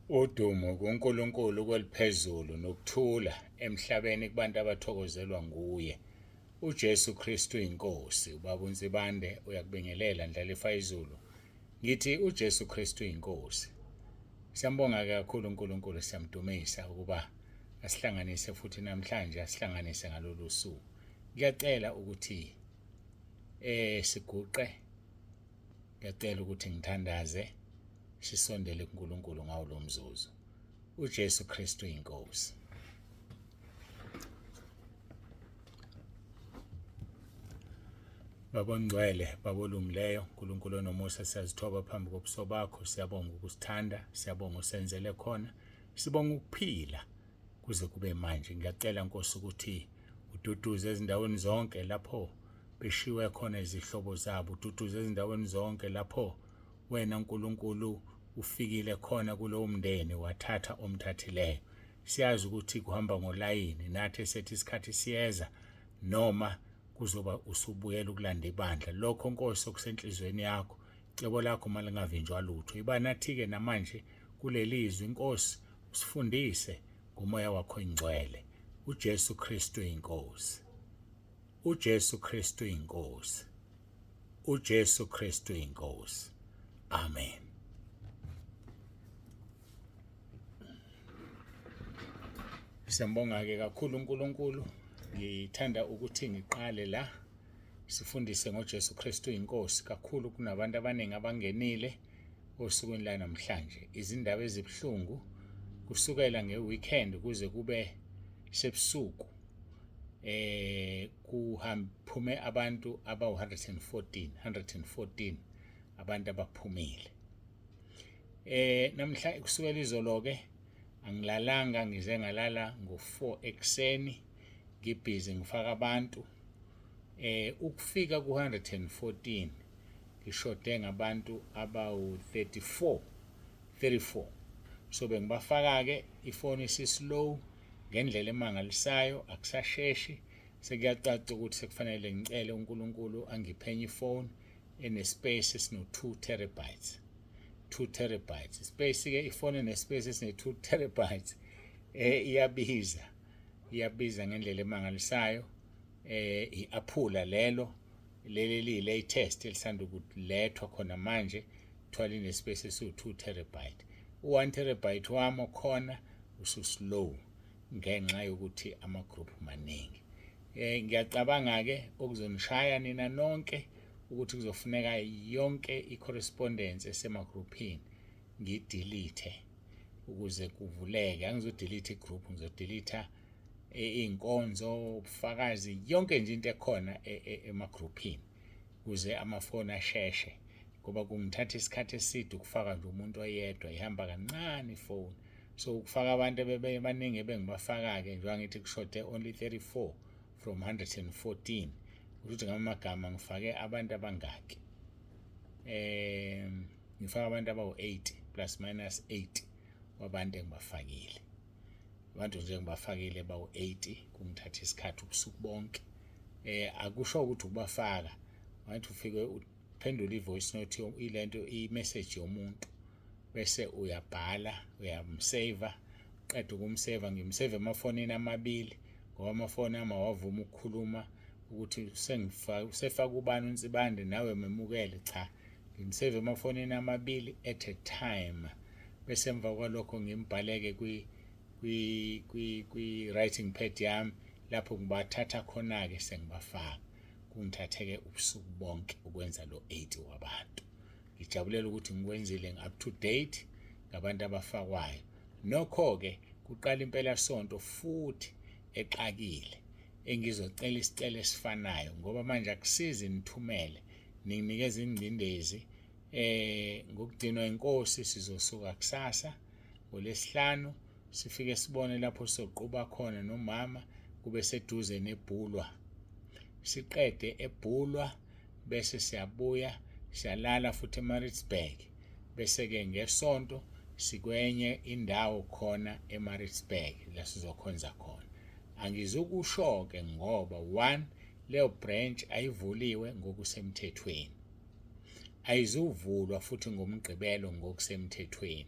Udumo kuNkulunkulu kweliphezulu nokuthula emhlabeni kubantu abathokozelwa nguye. uJesu Kristu inkosi. Ubaba uNzibande uyakubingelela Ndlalifa izulu. Ngithi uJesu Kristu inkosi. Siyambonga kakhulu uNkulunkulu, siyamdumisa ukuba asihlanganise futhi namhlanje asihlanganise ngalolu suku. Ngiyacela ukuthi siguqe. Ngiyacela ukuthi ngithandaze sisondele kuNkulunkulu ngawo lo mzuzu. uJesu Kristu inkosi. Baba ongcwele, Baba olungileyo, uNkulunkulu onomusa, siyazithoba phambi kobuso bakho. Siyabonga ukusithanda, siyabonga usenzele khona, sibonga ukuphila kuze kube manje. Ngiyacela Nkosi ukuthi ududuze ezindaweni zonke lapho beshiwe khona izihlobo zabo, ududuze ezindaweni zonke lapho wena Nkulunkulu ufikile khona kulowo mndeni wathatha omthathileyo. Siyazi ukuthi kuhamba ngolayini, nathi esethi isikhathi siyeza noma kuzoba usubuyela ukulanda ibandla. Lokho Nkosi okusenhlizweni yakho, cebo lakho malingavinjwa lutho. Iba nathi-ke namanje kuleli izwi Nkosi, usifundise ngomoya wakho ingcwele. uJesu Kristu inkosi. uJesu Kristu inkosi. uJesu Kristu inkosi. Amen. Siyambonga-ke kakhulu uNkulunkulu. Ngithanda ukuthi ngiqale la sifundise ngoJesu Kristu inkosi, kakhulu kunabantu abaningi abangenile osukwini la namhlanje. Izindaba ezibuhlungu kusukela ngeweekend kuze kube sebusuku kuphume abantu abawu-114 abantu abaphumile. Namhla kusukela izolo-ke angilalanga, ngize ngalala ngo-4 ekuseni ngibhizi ngifaka abantu. Ukufika ku-114 ngishode ngabantu abawu-34. So bengibafaka-ke, ifoni isislow ngendlela emangalisayo, akusasheshi. Sekuyacaca ukuthi sekufanele ngicele uNkulunkulu angiphe enye ifoni enespace esino-2 terabytes. 2 terabytes. Space-ke, ifoni enespace esine-2 terabytes iyabiza ngendlela emangalisayo. I-aphula leli liyi-latest elisanda ukulethwa khona manje, kuthiwa linespace esiwu-2 terabyte. u-1 terabyte wami okhona ususlow ngenxa yokuthi amagruphu maningi. Ngiyacabanga-ke okuzonishaya nina nonke ukuthi kuzofuneka yonke i-correspondence esemagruphini ngiyidelete ukuze kuvuleke. Angizodelete igroup, ngizodilitha iy'nkonzo, ubufakazi, yonke nje into ekhona emagruphini ukuze amafoni asheshe, ngoba kungithatha isikhathi eside ukufaka nje umuntu oyedwa, ihamba kancane ifoni. So ukufaka abantu abaningi ebengibafaka-ke njengoba ngithi kushode only 34 from 114, ukuthi ngamagama ngifake abantu abangaki. Ngifaka abantu abawu-8 plus minus 8 wabantu engibafakile. Abantu nje ngibafakile bawu-8, kungithatha isikhathi ubusuku bonke. Akusho ukuthi ukubafaka, ngathi ufike uphendula i-voice note, ilento i-message yomuntu, bese uyabhala, uyamsave. Qeda ukumsave, ngimsave emafonini amabili ngoba amafoni ami awavumi ukukhuluma ukuthi usefaka ubani uNzibande nawe memukele. Cha, ngimsave emafonini amabili at a time, bese emva kwalokho ngimbhaleke kwi-writing pad yami, lapho ngibathatha khona-ke sengibafaka. Kungithatheke ubusuku bonke ukwenza lo 8 wabantu. Ngijabulela ukuthi ngikwenzile up to date ngabantu abafakwayo. Nokho-ke kuqala impelasonto futhi exakile engizocela isicelo esifanayo, ngoba manje akusizi nithumele ninginikeza ingcindezi. Ngokugcinwa inkosi sizosuka kusasa ngoLwesihlanu, sifike sibone lapho soquba khona nomama, kube seduze neBhulwa. Siqede eBhulwa bese siyabuya siyalala futhi eMaritzburg, bese-ke ngesonto sikwenye indawo khona eMaritzburg la sizokhonza khona. Angizukusho-ke ngoba 1, leyo branch ayivuliwe ngokusemthethweni, ayizuvulwa futhi ngomgqibelo ngokusemthethweni.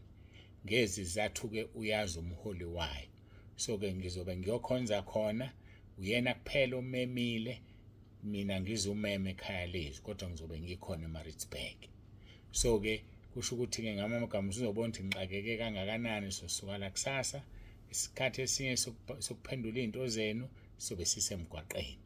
ngezizathu-ke uyazi umholi wayo. So-ke ngizobe ngiyokhonza khona, uyena kuphela omemile, mina ngizumeme ekhaya lethu, kodwa ngizobe ngikhona eMaritzburg. So-ke kusho ukuthi-ke ngamanye amagama uzobona ukuthi ngixakeke kangakanani. Sosuka la kusasa, isikhathi esinye sokuphendula iy'nto zenu sobe sisemgwaqeni.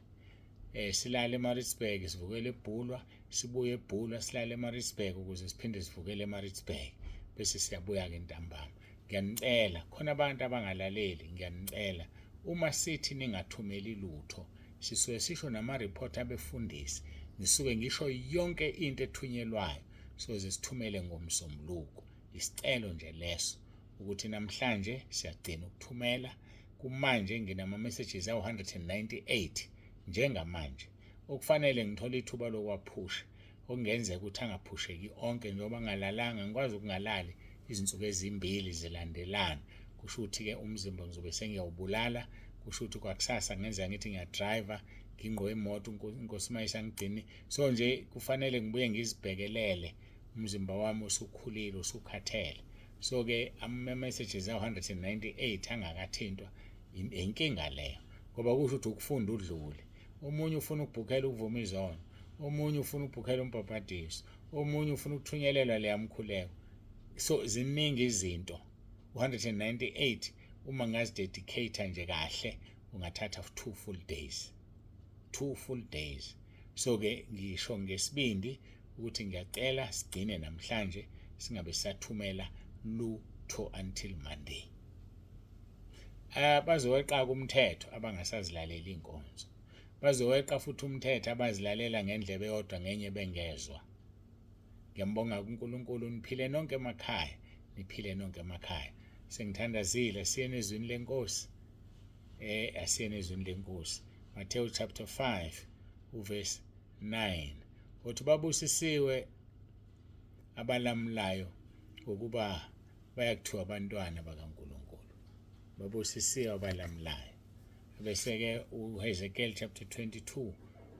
Silale eMaritzburg, sivukele eBhulwa, sibuye eBhulwa silale eMaritzburg ukuze siphinde sivukele eMaritzburg, bese siyabuya-ke ntambama. Ngiyanicela, khona abantu abangalaleli, ngiyanicela uma sithi ningathumeli lutho, sisuke sisho nama-report abefundisi, ngisuke ngisho yonke into ethunyelwayo, soze sithumele ngomsombuluko. Isicelo nje leso ukuthi namhlanje siyagcina ukuthumela. Kumanje nginama-messages awu-198 njengamanje, okufanele ngithole ithuba lokwaphusha, okungenzeka ukuthi angaphusheki onke njengoba ngalalanga, ngikwazi ukungalali izinsuku ezimbili zilandelana. Kusho ukuthi-ke umzimba ngizobe sengiyawubulala, kusho ukuthi kwakusasa ngenzeka ngithi ngiyadrayiva ngingqoke imoto, inkosi mayisangigcini. So nje kufanele ngibuye ngizibhekelele, umzimba wami usukhulile, usukhathele. So-ke ama-messages awu-198 angakathintwa, inkinga leyo, ngoba kusho ukuthi ukufunda udlule. Omunye ufuna ukubhukhela ukuvuma izono, omunye ufuna ukubhukhela umbhabhadiso, omunye ufuna ukuthunyelelwa leya mkhuleko. So ziningi izinto. 198 uma ngazidedicate nje kahle ungathatha 2 full days. 2 full days. So-ke ngisho ngesibindi ukuthi ngiyacela sigcine namhlanje singabe sathumela lutho until Monday. Bazoweqa umthetho abangasazilalela inkonzo. Bazoweqa futhi umthetho abazilalela ngendlebe yodwa ngenye bengezwa. Ngiyambonga uNkulunkulu, niphile nonke emakhaya, niphile nonke emakhaya. Sengithandazile siyene ezwini lenkosi. Asiyene ezwini lenkosi. Matthew chapter 5 uverse 9. Uthi babusisiwe abalamulayo ukuba bayakuthiwa abantwana bakaNkulunkulu. Babusisiwe abalamulayo. Bese-ke uHezekiel chapter 22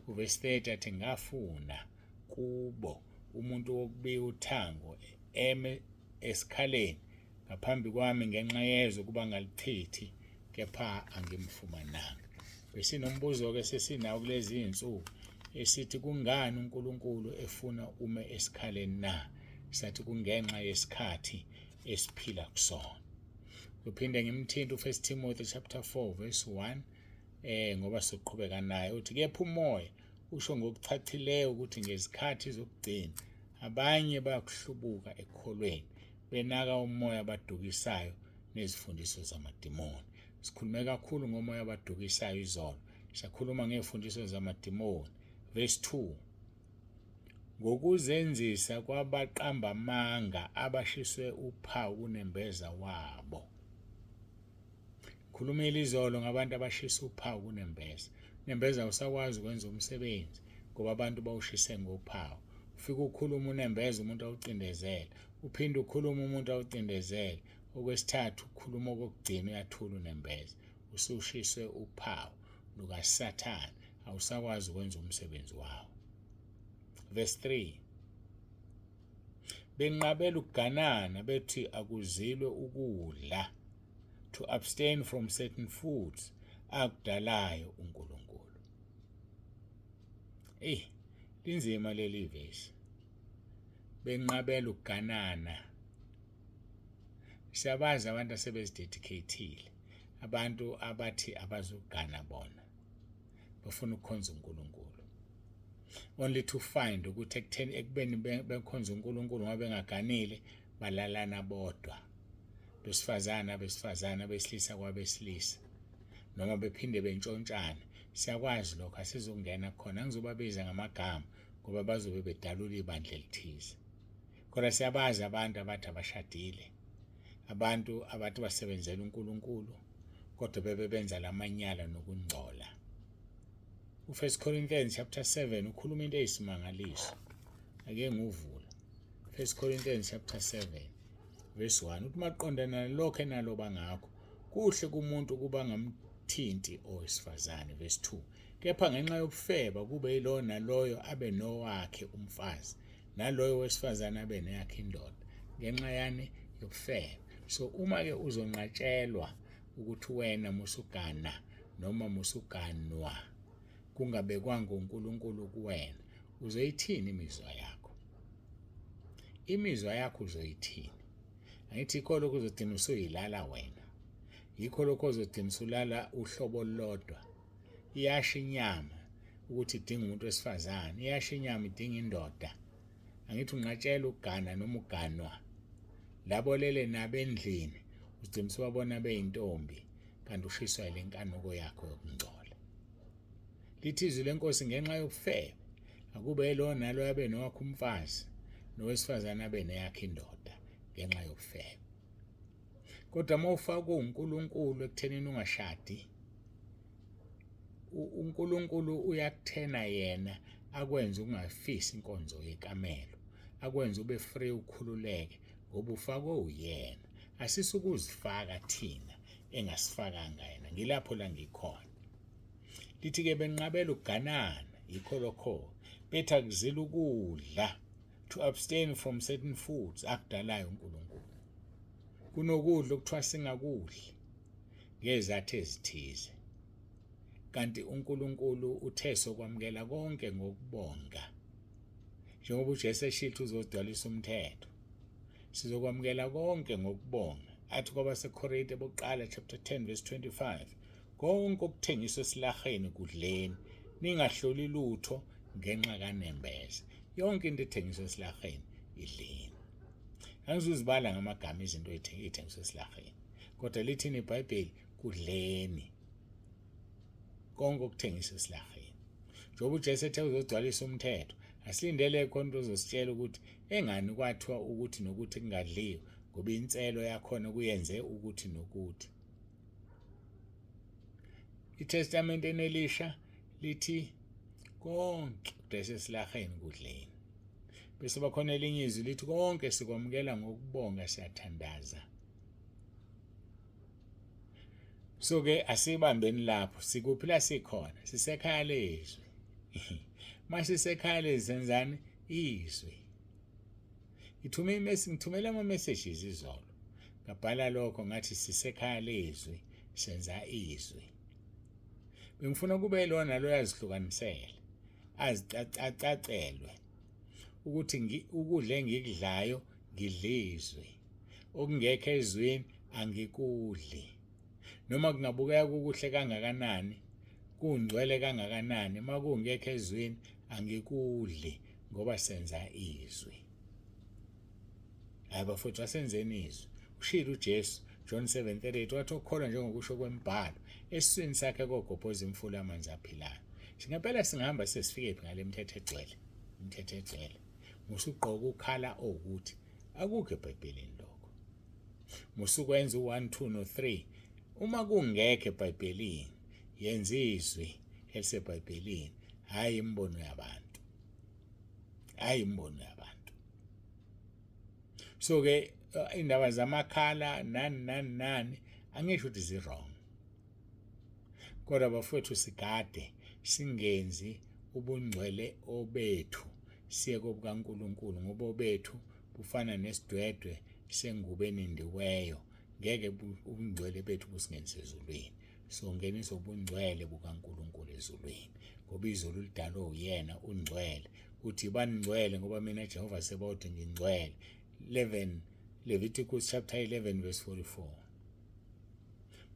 uverse 30 athi ngafuna kubo umuntu wokubika uthango eme esikhaleni ngaphambi kwami ngenxa yezwe ukuba ngalichithi, kepha angimfumananga. Besinombuzo-ke sesinawo kulezi iy'nsuku esithi kungani uNkulunkulu efuna ume esikhaleni na? Sathi kungenxa yesikhathi esiphila kusona. Kuphinde ngimthinte u1 Timothy chapter 4 verse 1 ngoba soqhubeka naye uthi kepha umoya usho ngokuchachileyo ukuthi ngezikhathi zokugcina abanye bayakuhlubuka ekukholweni, benaka umoya abadukisayo nezifundiso zamadimoni. Sikhulume kakhulu ngomoya abadukisayo izolo, siyakhuluma ngezifundiso zamadimoni. Verse 2, ngokuzenzisa kwabaqamba amanga abashiswe uphawu kunembeza wabo. Khulumile izolo ngabantu abashisa uphawu kunembeza. Nembeza usakwazi ukwenza umsebenzi ngoba abantu bawushise ngophawu. Ufika ukhuluma unembeza umuntu awucindezela, uphinde ukhuluma umuntu awucindezela. Okwesithathu ukhuluma okokugcina uyathula unembeza. Usushiswe uphawu lukaSathane, awusakwazi ukwenza umsebenzi wawo. Verse 3, benqabela ukuganana bethi akuzilwe ukudla, to abstain from certain foods akudalayo uNkulunkulu. Linzima leli verse. Benqabela ukuganana. Siyabazi abantu asebezidedicateile, abantu abathi abazugana bona, bafuna ukukhonza uNkulunkulu. Only to find ukuthi ekutheni ekubeni bekhonza uNkulunkulu ngoba bengaganile balalana bodwa. Besifazana besilisa kwabesilisa, noma bephinde bentshontshane. Siyakwazi lokho, asizongena khona, ngizobabiza ngamagama ngoba bazobe bedalula ibandla elithize. Kodwa siyabazi abantu abathi abashadile, abantu abathi basebenzela uNkulunkulu kodwa bebenza lamanyala nokungcola. U1 Corinthians chapter 7 ukhuluma into eyisimangaliso. Ake nguvula 1 Corinthians chapter 7 verse 1 uthi maqondana nalokho enaloba ngakho kuhle kumuntu kuba ngamthinti owesifazane. Verse 2, kepha ngenxa yokufeba kube yilo naloyo abe nowakhe umfazi, naloyo wesifazane abe neyakhe indoda. Ngenxa yani yokufeba. So uma-ke uzonqatshelwa ukuthi wena musugana noma musuganwa kungabekwanga uNkulunkulu kuwena, uzoyithini imizwa yakho? Imizwa yakho uzoyithini? Angithi yikho lokho uzogcina usuyilala wena, yikho lokho uzogcina usulala uhlobo olulodwa. Iyasha inyama ukuthi idinga umuntu wesifazane, iyasha inyama idinga indoda. Angithi unqatshela ukugana noma uganwa, labo lele nabendlini uzogcina usubabona beyintombi kanti ushiswa ile nkanuko yakho yokungcola. Lithi izwi lenkosi ngenxa yobufebe akube yilo nalo yabe nowakho umfazi, nowesifazane abe neyakhe indoda ngenxa yobufebe. Kodwa uma ufakwe uNkulunkulu ekuthenini ungashadi, uNkulunkulu uyakuthena yena akwenza ungafisi inkonzo yekamelo, akwenza ube free ukhululeke ngoba ufakwe uyena. Asisukuzifaka thina engasifakanga yena. Ngilapho la ngikhona. Lithi-ke benqabela ukuganana, yikho lokho bethi akuzile ukudla, to abstain from certain foods akudalayo uNkulunkulu, kunokudla okuthiwa singakudli ngezathu ezithize. Kanti uNkulunkulu uthe sokwamukela konke ngokubonga. Njengoba uJesu eshilo uzodalisa umthetho, sizokwamukela konke ngokubonga. Athi kwabaseKorinte bokuqala chapter 10 verse 25, konke okuthengiswa esilaheni kudleni, ningahloli lutho ngenxa kanembeza. Yonke into ethengiswa esilaheni idleni. Angizuzibala ngamagama izinto ethengiswa esilaheni, kodwa lithini iBhayibheli? Kudleni konke okuthengiswa esilaheni. Njengoba uJesu ethe uzodalisa umthetho, asilindele khona into ozositshela ukuthi engani kwathiwa ukuthi nokuthi kungadliwa ngoba inselo yakhona kuyenze ukuthi nokuthi. ITestament enelisha lithi konke kudayisa esilaheni kudleni. Bese bakhona elinye izwi lithi konke sikwamukela ngokubonga, siyathandaza. So-ke asibambeni lapho, sikuphi la sikhona? Sisekhaya lezwi. Masisekhaya lezwi senzani? Izwi. Ngithumela ama-messages izolo, ngabhala lokho ngathi sisekhaya lezwi senza izwi. Bengifuna kube lona lo yazihlukanisele, acacelwe ukuthi ukudla engikudlayo ngidla izwi, okungekho ezwini angikudli. Noma kungabukeka kukuhle kangakanani, kungcwele kangakanani, uma kungekho ezwini angikudli ngoba senza izwi. Hayi bafowethu, asenzeni izwi. Ushilo uJesu John 7:38 wathi okholwa njengokusho kwemibhalo, esiswini sakhe kogobhoza imfula yamanzi aphilayo. Singempela singahamba sesifike ngale mithetho egcwele, imithetho egcwele. Musugqoka ukhala ukuthi akukho eBhayibhelini lokho. Musukwenza u1, 2 no3. Uma kungekho eBhayibhelini, yenza izwi eliseBhayibhelini, hayi imbono yabantu. Hayi imbono yabantu. So-ke indaba zamakhala nani angisho ukuthi zi-wrong. Kodwa bafowethu sigade singenzi ubungcwele obethu siye kobukaNkulunkulu, ngoba obethu bufana nesidwedwe sengubo enindiweyo. Ngeke ubungcwele bethu busingenise ezulwini. So ngenisa ubungcwele bukaNkulunkulu ezulwini, ngoba izulu lidalwe uyena ungcwele. Uthi baningcwele ngoba mina Jehova sebawuthi ngingcwele. Leviticus chapter 11 verse 44.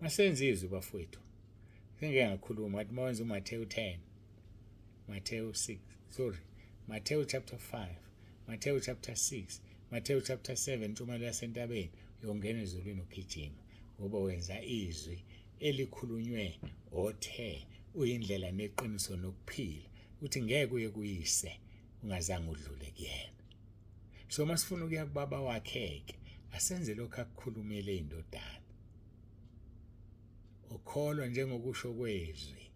Masenze izwi bafowethu. Sengeke ngakhuluma ngathi mawenza uMathewu 10, Mathewu 6, Mathewu chapter 5, Mathewu chapter 6, Mathewu chapter 7, ntshumayelo yasentabeni, uyongena ezulwini ugijima ngoba wenza izwi elikhulunywe othe uyindlela neqiniso nokuphila, uthi ngeke uye kuyise ungazange udlule kuyena. So masifuna ukuya kubaba wakheke, asenze lokho akukhulumele indodana. Okholwa njengokusho kwezwi,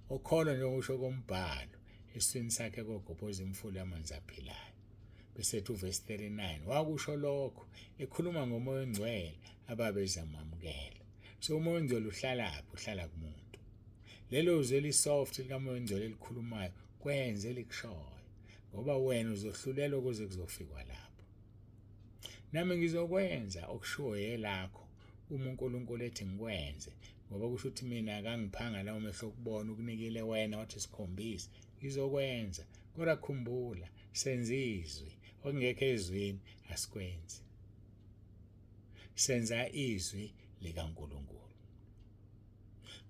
okholwa njengokusho kombhalo, esiswini sakhe kogobhoza imfula yamanzi aphilayo. Bese ethi uverse 39 wakusho lokho ekhuluma ngomoya ongcwele ababezamamukela. So umoya ongcwele uhlalaphi? Uhlala kumuntu. Lelo zwi elisoft likamoya ongcwele elikhulumayo kwenze likushoyo, ngoba wena uzohlulelwa ukuze kuzofikwa lapho. nami ngizokwenza okushiwo yelakho uma uNkulunkulu ethi ngikwenze, ngoba kusho ukuthi mina akangiphanga lawo mehlo okubona, ukunikile wena wathi sikhombise. Ngizokwenza, kodwa khumbula senza izwi, okungekho ezwini asikwenzi. Senza izwi likaNkulunkulu.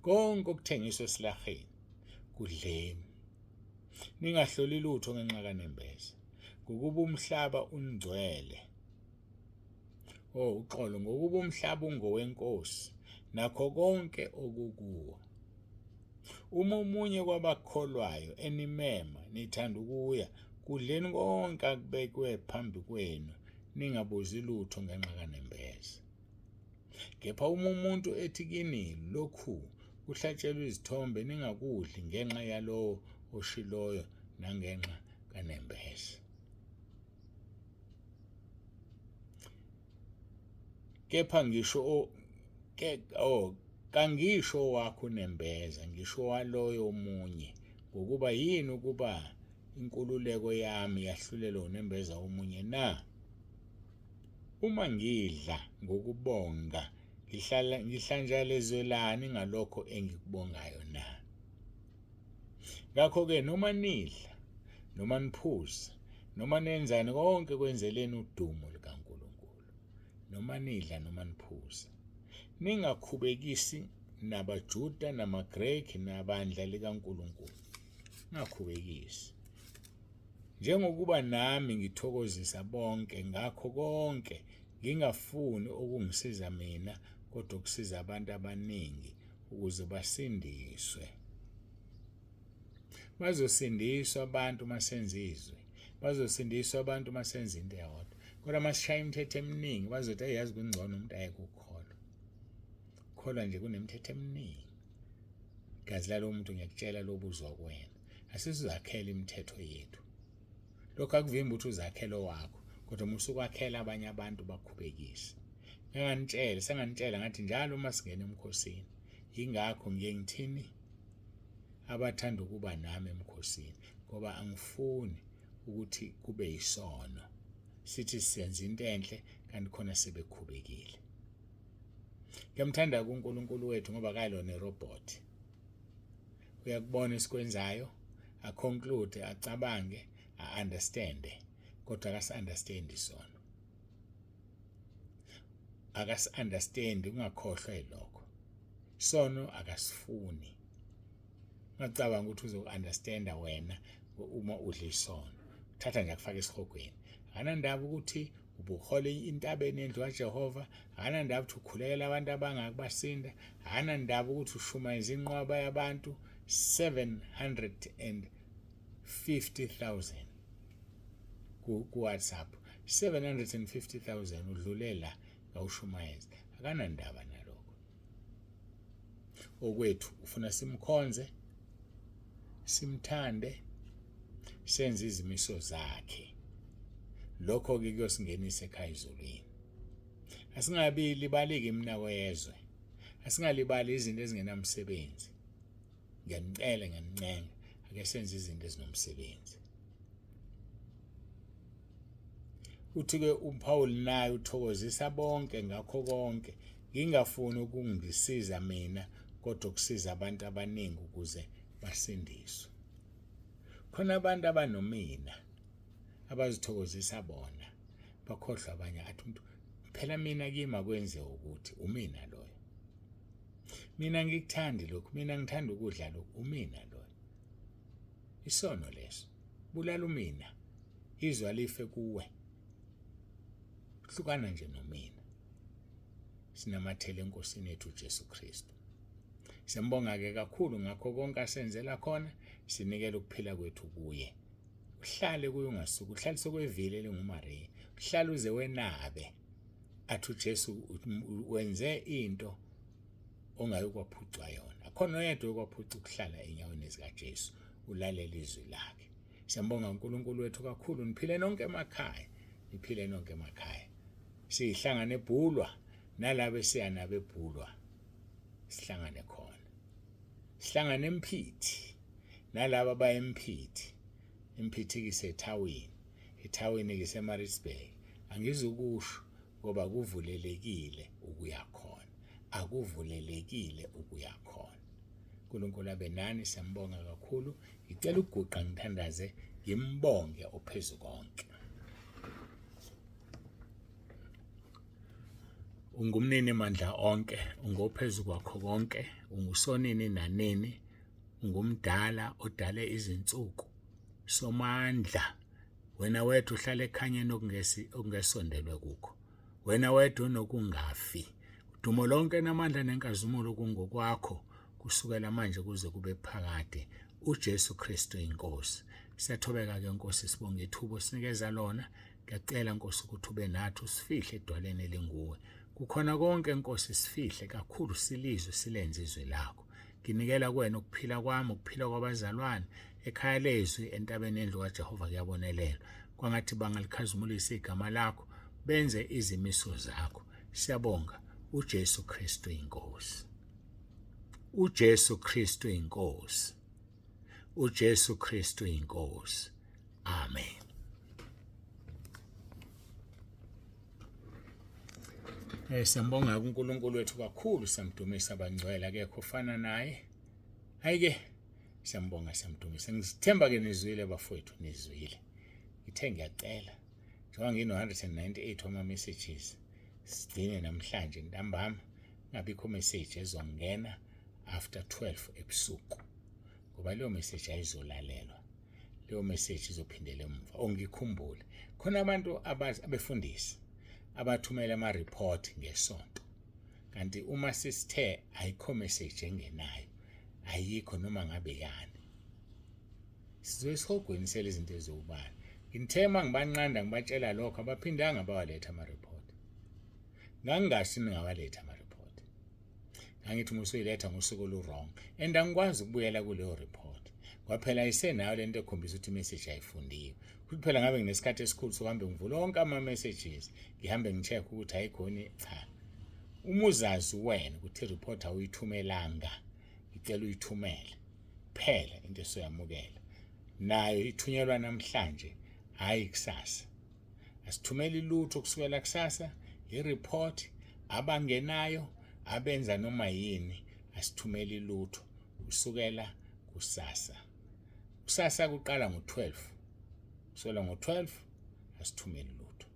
Konke okuthengiswa esilaheni kudleni. Ningahloli lutho ngenxa kanembeza, ngokuba umhlaba ungcwele. Uxolo, ngokuba umhlaba ungowenkosi nakho konke okukuwo. Uma omunye kwabakholwayo enimema nithanda ukuya, kudleni konke akubekwe phambi kwenu, ningabuzi lutho ngenxa kanembeza. Kepha uma umuntu ethi kini lokhu kuhlatshelwe izithombe, ningakudli ngenxa yalowo oshiloyo nangenxa kanembeza. Kepha kangisho owakho unembeza, ngisho waloyo omunye, ngokuba yini ukuba inkululeko yami yahlulelwa unembeza omunye na? Uma ngidla ngokubonga, ngihlanjalezelani ngalokho engikubongayo na? Ngakho-ke noma nidla, noma niphuza, noma nenzani, konke kwenzeleni udumo likaNkulunkulu. Noma nidla noma niphuza, ningakhubekisi nabaJuda namaGreki nabandla likaNkulunkulu. Ningakhubekisi. Njengokuba nami ngithokozisa bonke ngakho konke, ngingafuni okungisiza mina, kodwa ukusiza abantu abaningi ukuze basindiswe. Bazosindiswa abantu masenza izwi, bazosindiswa abantu masenza into eyodwa. Kodwa masishaya imithetho eminingi bazothi ayazi kungcono umuntu ayekukholwa. Kholwa nje kunemithetho eminingi. Gazi lalo muntu ngiyakutshela lobuzwa kuwena. Asisizakhela imithetho yethu. Lokho akuvimba ukuthi uzakhele wakho, kodwa musukwakhela abanye abantu bakhubekise. Senganitshela ngathi njalo uma singena emkhosini, yingakho ngiye ngithini abathanda ukuba nami emkhosini, ngoba angifuni ukuthi kube yisono sithi siyenza into enhle kanti khona sebekhubekile. Ngiyamthanda uNkulunkulu wethu ngoba akayilona irobot. Uyakubona isikwenzayo, aconclude, acabange, a-understande, kodwa akasi-understandi sona. Akasi-understandi, ungakhohlwa yilokho. Sono akasifuni. Ungacabanga ukuthi uzo-understanda wena uma udla isono. Thatha nje akufake esihogweni. Akanandaba ukuthi ubuhole intabeni yendlu kaJehova, akanandaba ukuthi ukhulekela abantu abangakubasinda, akanandaba ukuthi ushumayeza inqwaba yabantu 750,000 ku-WhatsApp. 750,000 udlulela ngawushumayeza. Akanandaba nalokho. Okwethu ufuna simkhonze, simthande, senze izimiso zakhe. Lokho-ke kuyosingenisa ekhaya ezulwini. Asingabi libaleki iminako yezwe. Asingalibali izinto ezingenamsebenzi. Ngiyanicela, ngiyanincenga, ake senze izinto ezinomsebenzi. Uthi-ke uPaul naye uthokozisa bonke ngakho konke, ngingafuni ukungisiza mina, kodwa ukusiza abantu abaningi ukuze basindiswe. Khona abantu abanomina abazithokozisa bona, bakhohlwa abanye, athi umuntu phela mina kimi akwenziwa ukuthi umina loyo. Mina ngikuthandi lokhu, mina ngithanda ukudla lokhu, umina loyo. Isono leso, bulala umina, izwi alife kuwe. Hlukana nje nomina. Sinamathele enkosini yethu uJesu Kristu. Siyambonga-ke kakhulu ngakho konke asenzela khona, sinikele ukuphila kwethu kuye. Uhlale kuye ungasuki, uhlale sokwevile elinguMariya. Uhlale uze wenabe. Athi uJesu wenze into ongayikwaphutshwa yona. Akhona oyedwa okwaphuca ukuhlala enyaweni zikaJesu, ulalela izwi lakhe. Siyambonga uNkulunkulu wethu kakhulu, niphile nonke emakhaya, niphile nonke emakhaya. Sihlangane ebhulwa nalabo esiyana bebhulwa. Sihlangane khona. Sihlangane eMphithi nalabo abaya eMphithi. Imphithi kisethawini, ethawini kiseMaritzburg. Angizukusho ngoba kuvulelekile ukuya khona, akuvulelekile ukuya khona. uNkulunkulu abe nani, siyambonga kakhulu. Ngicela ukuguqa ngithandaze ngimbonge ophezu konke. Ungumnini mandla onke, ungophezu kwakho konke, ungusonini nanini, ungumdala odale izinsuku, somandla. Wena wedwa uhlala ekhanyeni okungesondelwe kukho. Wena wedwa unokungafi. Udumo lonke namandla nenkazimulo kungokwakho kusukela manje kuze kube phakade. uJesu Kristu inkosi. Siyathobeka ke Nkosi, sibonga ithubo sinikeza lona. Ngiyacela Nkosi ukuthi ube nathi usifihle edwaleni elinguwe. Kukhona konke Nkosi sifihle kakhulu, silizwe silenze izwi lakho. Nginikela kuwena ukuphila kwami, ukuphila kwabazalwane, ekhaya lezwi entabeni endlu kaJehova kuyabonelelwa. Kwangathi bangalikhazimulisa igama lakho, benze izimiso zakho. Siyabonga uJesu Kristu inkosi. uJesu Kristu inkosi. uJesu Kristu inkosi. Amen. Siyambonga uNkulunkulu wethu kakhulu, siyamdumisa abangcwele, akekho ofana naye. Hayike siyambonga, siyamdumisa. Ngizithemba ke nizwile bafowethu, nizwile. Ngithe ngiyacela njengoba ngino-198 wama-messages, sidine namhlanje ntambama ngabikho message ezongena after 12 ebusuku, ngoba leyo message ayizolalelwa. Leyo message izophindela emuva. Ongikhumbule khona abantu abefundisi abathumela ama-report ngesonto, kanti uma sisithe ayikho message engenayo, ayikho noma ngabe yani, sizobe sihogweni selezinto ezobala. Ngithema ngibanqanda ngibatshela lokho, abaphindanga bawaletha ama-report. Ngangingashi ningawaletha ama-report. Ngangithi musuyiletha ngosuku olu-wrong, and angikwazi ukubuyela kuleyo report. Kwaphela isenayo lento ekhombisa ukuthi imessage ayifundiwe. Futhi phela ngabe nginesikhathi esikhulu sokuhambe ngivula onke ama-messages, ngihambe ngi-check ukuthi ayikhoni. Cha, uma uzazi wena ukuthi i-report awuyithumelanga, ngicela uyithumele phela, into esoyamukela. Nayo ithunyelwa namhlanje, hayi kusasa. Asithumeli lutho kusukela kusasa. I-report abangenayo, abenza noma yini, asithumeli lutho kusukela kusasa. Kusasa kuqala ngo-12. Kusukela ngo-12 asithumeli lutho,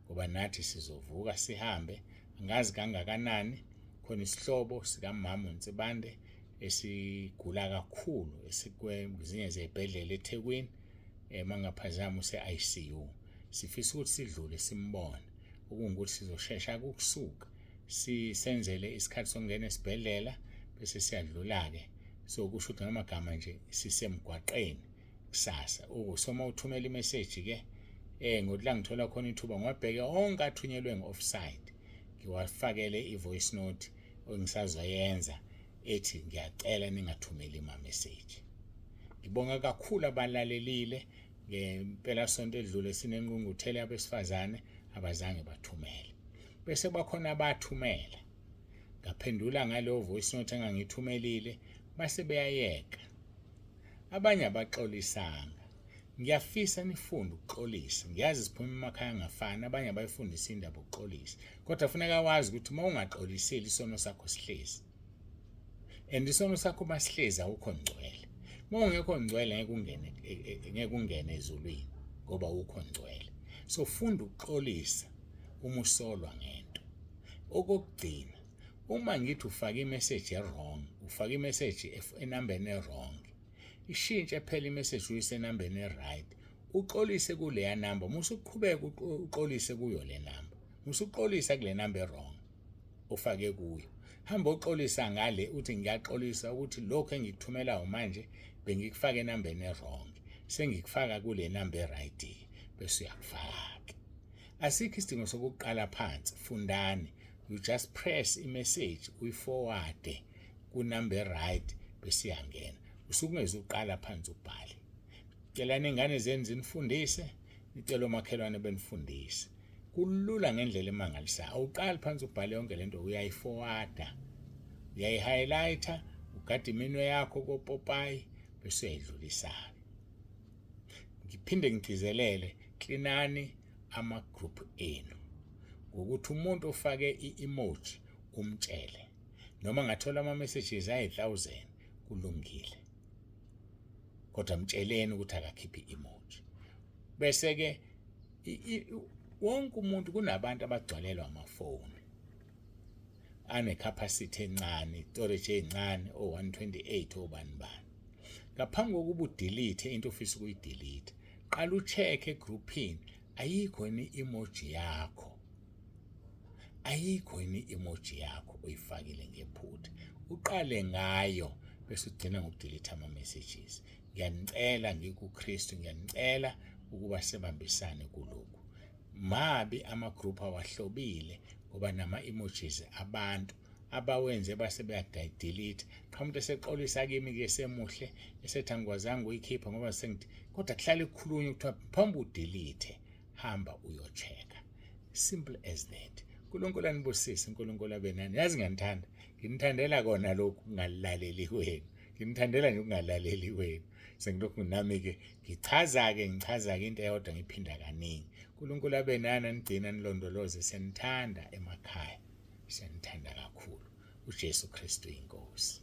ngoba nathi sizovuka sihambe. Angazi kangakanani, khona isihlobo sikamama uNtsibande esigula kakhulu, esikwezinye zezibhedlela eThekwini, mangaphazama use-ICU. Sifisa ukuthi sidlule simbone, okungukuthi sizoshesha ukusuka sisenzele isikhathi sokungena esibhedlela bese siyadlula-ke. So kusho ukuthi ngamagama nje sisemgwaqeni kusasa. Soma uthumela imessage-ke, ngodla ngithola khona ithuba ngiwabheke onke athunyelwe nge-offside, ngiwafakele i-voice note engisazoyenza ethi ngiyacela ningathumeli ama-message. Ngibonga kakhulu abalalelile. Ngempela sonto edlule sinengqungquthela yabesifazane abazange bathumele, bese bakhona abathumela. Ngaphendula ngaleyo voice note engangithumelile, base beyayeka. Abanye abaxolisanga. Ngiyafisa nifunde ukuxolisa. Ngiyazi siphuma emakhaya angafani, abanye abayifundisa indaba ukuxolisa, kodwa kufuneka wazi ukuthi uma ungaxoliseli isono sakho sihlezi, and isono sakho masihlezi awukho ngcwele. Uma ungekho ngcwele ngeke ungene ezulwini, ngoba ukho ngcwele. So funda ukuxolisa uma usolwa ngento. Okugcina, uma ngithi ufaka imessage e-wrong, ufaka imessage enambeni e-wrong, ishintshe phela imessage uyisenambeni e-right, uxolise kuleya namba. Musuqhubeka uxolise kuyo le namba, musuxolisa kule namba e-wrong ofake kuyo. Hamba uxolisa ngale, uthi ngiyaxolisa ukuthi lokho engikuthumelayo manje bengikufaka enambeni e-wrong, sengikufaka kule namba e-right, bese uyakufaka. Asikho isidingo sokuqala phansi. Fundani, you just press imessage uyiforward kunamba e-right bese iyangena. Usukungeza uqala phansi ubhale. Cela nengane zenu zinifundise, nicela omakhelwane benifundise. Kulula ngendlela emangalisayo. Awuqali phansi ubhale yonke lento, uyayiforwarda, uyayi-highlighter, ugada iminwe yakho kopopayi bese uyayidlulisa. Ngiphinde ngigcizelele, klinani ama-group enu. ukuthi umuntu ufake i-emoji umtshele, noma ngathola ama-messages ayi-1000 kulungile, kodwa mtsheleni ukuthi akakhiphe i-emoji. Bese-ke wonke umuntu, kunabantu abagcwalelwa amafoni ane-capacity encane, storage encane, o-128 obani bani. Ngaphambi kokuba udelete into ofisa ukuyidelete, qala ucheck egroupini, ayikho yini i-emoji yakho, ayikho yini i-emoji yakho oyifakile ngephutha, uqale ngayo bese ugcina ngokudelete ama-messages. Ngiyanicela ngikuKristu, ngiyanicela ukuba sebambisane kulokhu. Mabi ama-group awahlobile ngoba nama-emojis abantu abawenze base beyadelete. Qha umuntu eseqolisa kimi-ke semuhle esethi angikwazanga uyikhipha ngoba kodwa kuhlale kukhulunywa kuthiwa phambi udelete hamba uyochecka. Simple as that. uNkulunkulu anibusise, uNkulunkulu abe nani. Yazi ngiyanithanda, nginithandela kona lokhu kungalaleli kwenu, nginithandela nje ukungalaleli kwenu. Sengilokhu nami-ke ngichaza-ke into eyodwa ngiphinda kaningi. uNkulunkulu abe nani, anigcina nilondoloze. Siyanithanda emakhaya, siyanithanda kakhulu. uJesu Kristu inkosi.